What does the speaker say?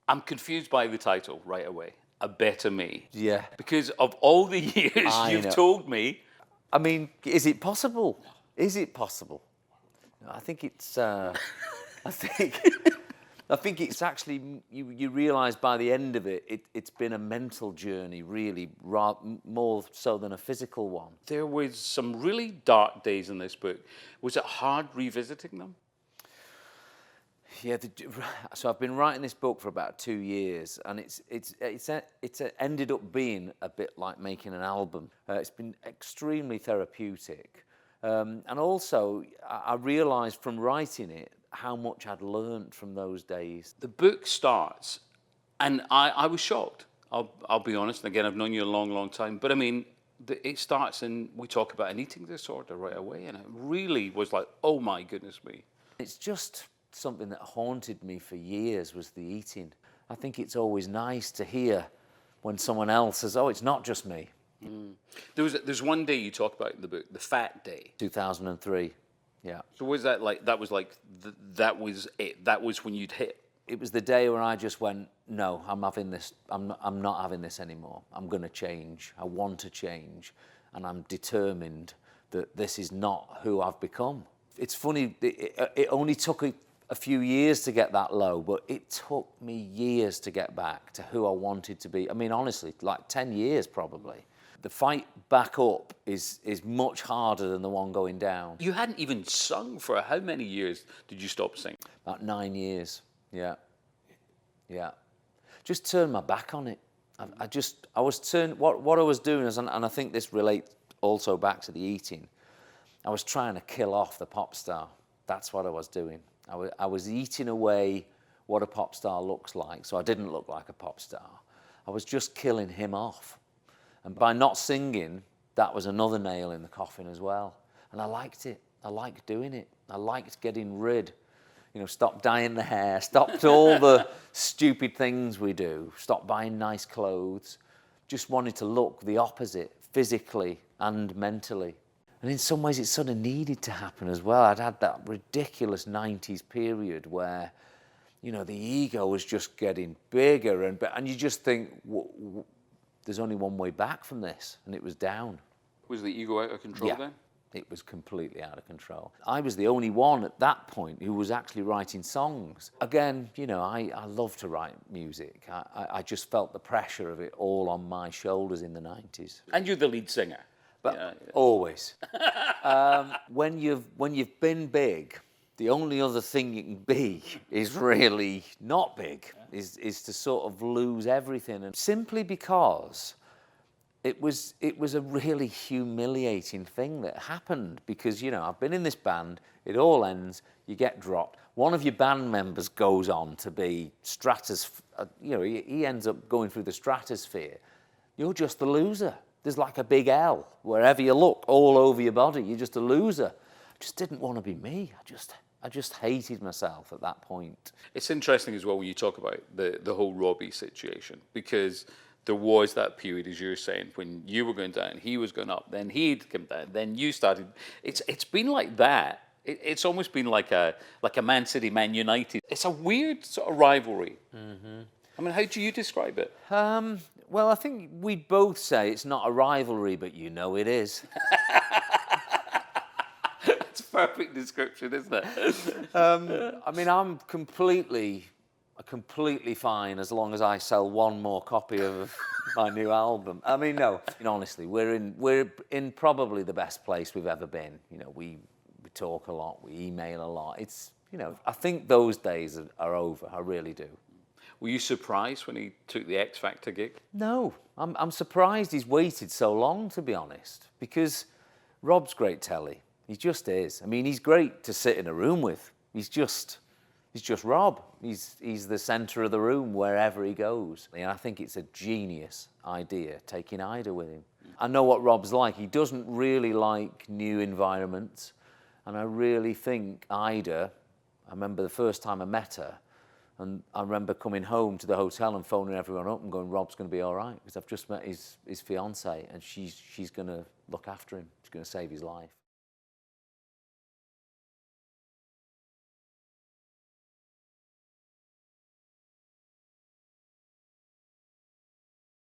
I'm confused by the title right away. A Better Me. Yeah. Because of all the years I you've know. told me. I mean, is it possible? Is it possible? I think it's. I think. I think it's actually. You realise by the end of it, it's been a mental journey, really, more so than a physical one. There was some really dark days in this book. Was it hard revisiting them? Yeah, so I've been writing this book for about 2 years, and it's ended up being a bit like making an album. It's been extremely therapeutic, and also I realised from writing it how much I'd learned from those days. The book starts, and I was shocked. I'll be honest. And again, I've known you a long, long time, but I mean, it starts and we talk about an eating disorder right away, and it really was like, oh my goodness me. It's just something that haunted me for years, was the eating. I think it's always nice to hear when someone else says, oh, it's not just me. There's one day you talk about in the book, the fat day. 2003, yeah. So was that like, that was it? That was when you'd hit? It was the day where I just went, no, I'm not having this anymore. I'm going to change. I want to change. And I'm determined that this is not who I've become. It's funny, it only took a few years to get that low, but it took me years to get back to who I wanted to be. I mean, honestly, like 10 years probably. The fight back up is much harder than the one going down. You hadn't even sung for how many years did you stop singing? About 9 years, yeah. Yeah. Just turned my back on it. I was what I was doing is, and I think this relates also back to the eating, I was trying to kill off the pop star. That's what I was doing. I was eating away what a pop star looks like, so I didn't look like a pop star. I was just killing him off. And by not singing, that was another nail in the coffin as well. And I liked it. I liked doing it. I liked getting rid. Stop dyeing the hair, stopped all the stupid things we do, stopped buying nice clothes, just wanted to look the opposite, physically and mentally. And in some ways it sort of needed to happen as well. I'd had that ridiculous 90s period where, the ego was just getting bigger and you just think, there's only one way back from this, and it was down. Was the ego out of control then? It was completely out of control. I was the only one at that point who was actually writing songs. Again, I love to write music. I just felt the pressure of it all on my shoulders in the 90s. And you're the lead singer. But yeah. Always. When you've been big, the only other thing you can be is really not big, is to sort of lose everything. And simply because it was a really humiliating thing that happened, because, I've been in this band, it all ends, you get dropped. One of your band members goes on to be he ends up going through the stratosphere. You're just the loser. There's like a big L wherever you look, all over your body. You're just a loser. I just didn't want to be me. I just hated myself at that point. It's interesting as well when you talk about the whole Robbie situation, because there was that period, as you're saying, when you were going down, he was going up, then he'd come down, then you started. It's been like that. It's almost been like a Man City, Man United. It's a weird sort of rivalry. Mm-hmm. I mean, how do you describe it? Well, I think we'd both say it's not a rivalry, but it is. That's a perfect description, isn't it? I mean, I'm completely fine as long as I sell one more copy of my new album. I mean, no, honestly, we're in probably the best place we've ever been. We talk a lot, we email a lot. It's, I think those days are over. I really do. Were you surprised when he took the X Factor gig? No, I'm surprised he's waited so long, to be honest, because Rob's great telly. He just is. I mean, he's great to sit in a room with. He's just Rob. He's the centre of the room wherever he goes. And I think it's a genius idea, taking Ida with him. I know what Rob's like. He doesn't really like new environments. And I really think Ida, I remember the first time I met her, and I remember coming home to the hotel and phoning everyone up and going, Rob's going to be all right, because I've just met his fiancée, and she's going to look after him. She's going to save his life.